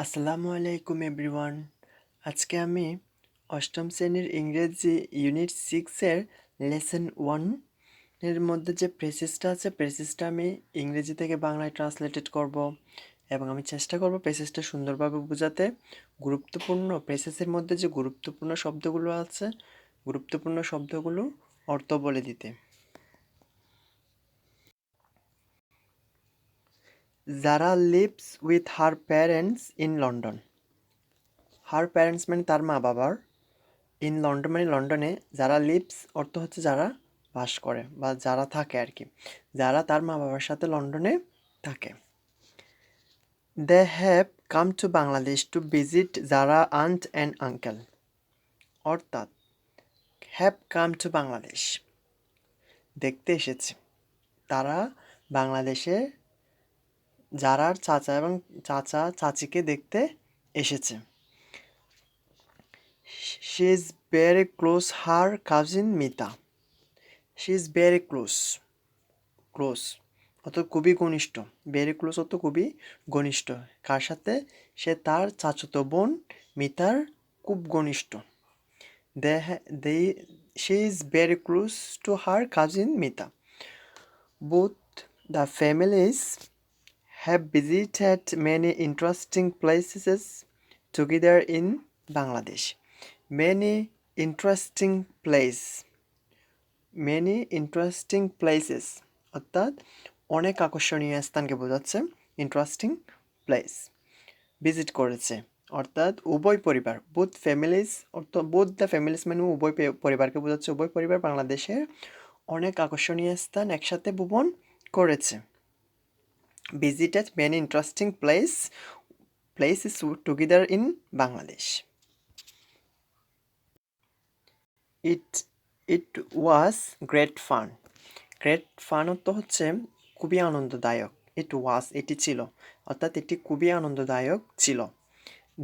আসসালামু আলাইকুম এভরিওয়ান। আজকে আমি অষ্টম শ্রেণীর ইংরেজি ইউনিট 6 এর লেসন 1 এর মধ্যে যে প্রেসেসটা আছে প্রেসেসটা আমি ইংরেজি থেকে বাংলায় ট্রান্সলেটেড করব এবং আমি চেষ্টা করব প্রেসেসটা সুন্দরভাবে বোঝাতে। গুরুত্বপূর্ণ প্রেসেসের মধ্যে যে গুরুত্বপূর্ণ শব্দগুলো আছে গুরুত্বপূর্ণ শব্দগুলো অর্থ বলে দিতে। যারা lives with her parents in London. Her parents মানে তার মা বাবার, ইন লন্ডন মানে লন্ডনে, যারা লিভস অর্থ হচ্ছে যারা বাস করে বা যারা থাকে আর কি, যারা তার মা বাবার সাথে লন্ডনে থাকে। They have come to Bangladesh to visit যারা আন্ট অ্যান্ড আঙ্কেল, অর্থাৎ হ্যাভ কাম টু বাংলাদেশ দেখতে এসেছে, তারা বাংলাদেশে যারার চাচা এবং চাচা চাচিকে দেখতে এসেছে। She is very close her cousin Mita. She is very close, close অত খুবই ঘনিষ্ঠ, ভেরি ক্লোজ অত খুবই ঘনিষ্ঠ, কার সাথে? সে তার চাচাতো বোন মিতার খুব ঘনিষ্ঠ। They she is very close to her cousin Mita. Both the families have visited many interesting places together in Bangladesh. Many interesting place, many interesting places অর্থাৎ অনেক আকর্ষণীয় স্থানকে বোঝাচ্ছে ইন্টারেস্টিং প্লেস ভিজিট করেছে, অর্থাৎ উভয় পরিবার, বোথ ফ্যামিলিজ অর্থ বোথ দ্য ফ্যামিলিজ মানে উভয় পরিবারকে বোঝাচ্ছে, উভয় পরিবার বাংলাদেশের অনেক আকর্ষণীয় স্থান একসাথে ভ্রমণ করেছে। Visited many interesting places together in Bangladesh. It it was great fun. Great fun অর্থ হচ্ছে খুবই আনন্দদায়ক। ইট ওয়াজ এটি ছিল, অর্থাৎ এটি খুবই আনন্দদায়ক ছিল।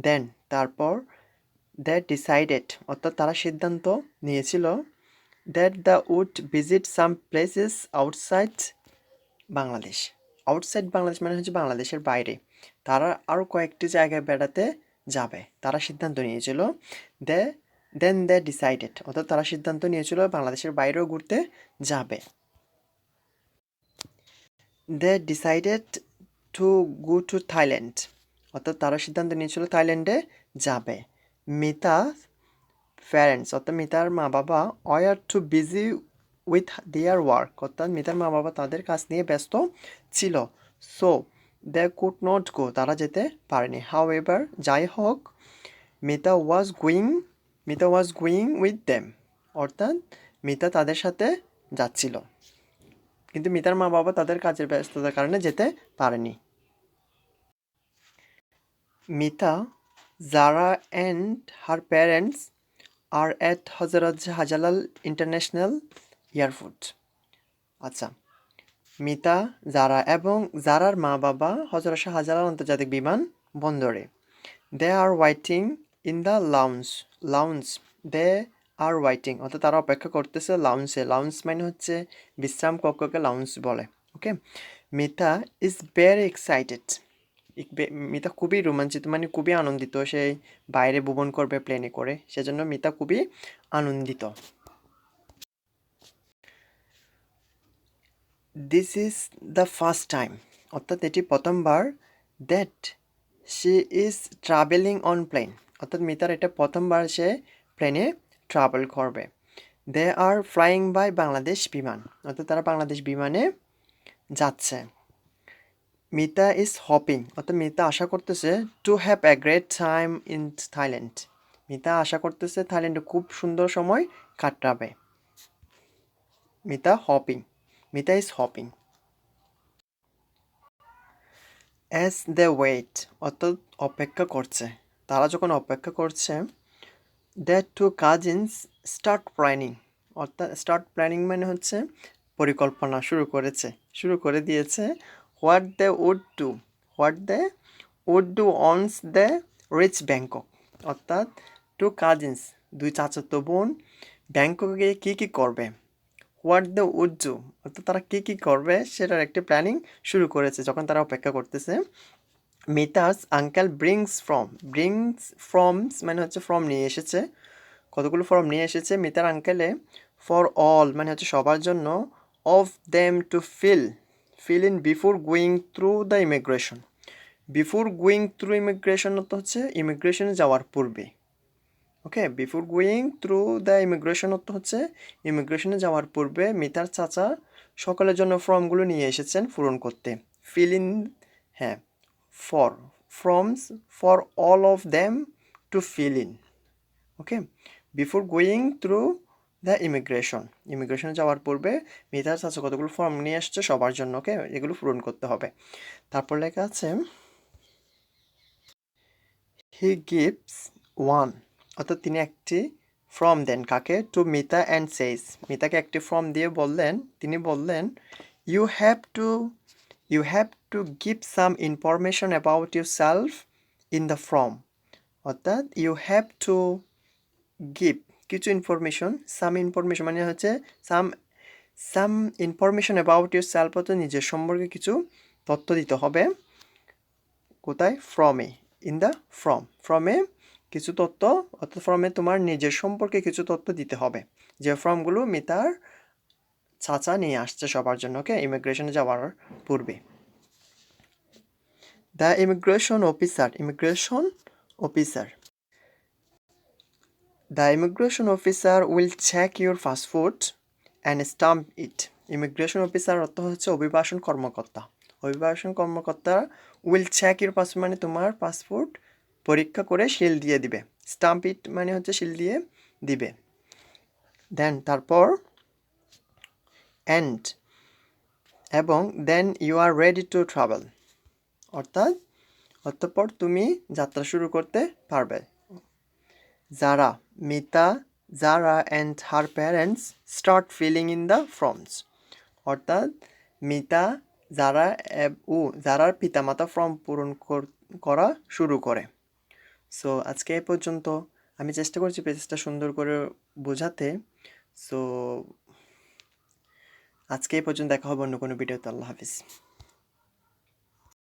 দেন তারপর, দ্যাট ডিসাইডেড অর্থাৎ তারা সিদ্ধান্ত নিয়েছিল, that the wood visit some places outside Bangladesh. Outside Bangladesh মানে হচ্ছে বাংলাদেশের বাইরে, তারা আরও কয়েকটি জায়গায় বেড়াতে যাবে, তারা সিদ্ধান্ত নিয়েছিল। দে দে ডিসাইডেড অর্থাৎ তারা সিদ্ধান্ত নিয়েছিল বাংলাদেশের বাইরেও ঘুরতে যাবে। They decided to go to Thailand অর্থাৎ তারা সিদ্ধান্ত নিয়েছিল থাইল্যান্ডে যাবে। মিতা প্যারেন্টস অর্থাৎ মিতার মা বাবা were too busy with their work অর্থাৎ মিতার মা বাবা তাদের কাজ নিয়ে ব্যস্ত ছিল। So they could not go তারা যেতে পারেনি। হাউ এভার যাই হোক, Mita was going with them অর্থাৎ মিতা তাদের সাথে যাচ্ছিল, কিন্তু মিতার মা বাবা তাদের কাজের ব্যস্ততার কারণে যেতে পারেনি। Mita, Zara and her parents are at Hazrat Shahjalal international airport. আচ্ছা, মিতা, জারা এবং জারার মা বাবা হজরত শাহজালাল আন্তর্জাতিক বিমান বন্দরে। They are waiting in the lounge they are waiting অর্থাৎ তারা অপেক্ষা করতেছে লাউঞ্জে। লাউঞ্জ মানে হচ্ছে বিশ্রাম কক্ষকে লাউঞ্জ বলে। Okay, Mita is very excited. Mita খুবই রোমাঞ্চিত মানে খুবই আনন্দিত, সেই বাইরে ভ্রমণ করবে প্লেনে করে, সেজন্য মিতা খুবই আনন্দিত। This is the first time অর্থাৎ এটি প্রথমবার, that she is travelling on plane অর্থাৎ মিতার এটা প্রথমবার সে প্লেনে ট্রাভেল করবে। They are flying by Bangladesh Biman অর্থাৎ তারা বাংলাদেশ বিমানে যাচ্ছে। মিতা ইজ হপিং অর্থাৎ মিতা আশা করতেছে to have a great time in Thailand. Mita আশা করতেছে থাইল্যান্ডে খুব সুন্দর সময় কাটাবে। Mita is hoping. As the wait অর্থাৎ অপেক্ষা করছে, তারা যখন অপেক্ষা করছে, that two cousins start planning অর্থাৎ স্টার্ট প্ল্যানিং মানে হচ্ছে পরিকল্পনা শুরু করে দিয়েছে। What they would do once they reach Bangkok অর্থাৎ টু কাজিনস দুই চাচাতো বোন ব্যাংককে কী করবে। হোয়াট দে উড ডু অর্থাৎ তারা কী করবে সেটার একটি প্ল্যানিং শুরু করেছে যখন তারা অপেক্ষা করতেছে মিতাস আঙ্কেল ব্রিংস ফ্রমস মানে হচ্ছে ফ্রম নিয়ে এসেছে, কতগুলো ফর্ম নিয়ে এসেছে মিতার আঙ্কেলে, ফর অল মানে হচ্ছে সবার জন্য, of them to fill in before going through the immigration. Before going through immigration তো হচ্ছে ইমিগ্রেশনে যাওয়ার পূর্বে, okay, before going through the immigration অর্থ হচ্ছে ইমিগ্রেশনে যাওয়ার পূর্বে মিতার চাচা সকলের জন্য ফর্মগুলো নিয়ে এসেছেন পূরণ করতে। ফিল ইন, হ্যাঁ, for forms for all of them to fill in, okay, before going through the ইমিগ্রেশনে যাওয়ার পূর্বে মিতার চাচা কতগুলো ফর্ম নিয়ে আসছে সবার জন্য, ওকে, এগুলো পূরণ করতে হবে। তারপর লেখা আছে হি গিভস ওয়ান, অর্থাৎ তিনি একটি ফর্ম দেন কাকে, টু মিতা অ্যান্ড সেইস, মিতাকে একটি ফর্ম দিয়ে বললেন, তিনি বললেন, you have to you have to give some information about yourself in the form, অর্থাৎ ইউ হ্যাভ টু গিভ কিছু ইনফরমেশন, সাম ইনফরমেশন মানে হচ্ছে some information about yourself, অর্থাৎ নিজের সম্পর্কে কিছু তথ্য দিতে হবে, কোথায়, ফ্রমে, ইন দ্য ফ্রমে কিছু তথ্য, অর্থাৎ ফর্মে তোমার নিজের সম্পর্কে কিছু তথ্য দিতে হবে, যে ফর্মগুলো মিতার চাচা নিয়ে আসছে সবার জন্য, ওকে, ইমিগ্রেশনে যাওয়ার পূর্বে। The immigration officer the immigration officer will check your passport and stamp it. Immigration officer অর্থ হচ্ছে অভিবাসন কর্মকর্তা, উইল চেক ইউর পাসপোর্ট মানে তোমার পাসপোর্ট পরীক্ষা করে সিল দিয়ে দিবে, স্টাম্প ইট মানে হচ্ছে সিল দিয়ে দিবে, দেন তারপর অ্যান্ড এবং then you are ready to travel, অর্থাৎ অতঃপর তুমি যাত্রা শুরু করতে পারবে। যারা Mita Zara and her parents start filling in the forms, অর্থাৎ মিতা জারা ও জারার পিতামাতা ফর্ম পূরণ করা শুরু করে। সো আজকে এই পর্যন্ত, আমি চেষ্টা করছি পেজটা সুন্দর করে বোঝাতে। সো আজকে এই পর্যন্ত, দেখা হবে অন্য কোনো ভিডিওতে। আল্লাহ হাফিজ।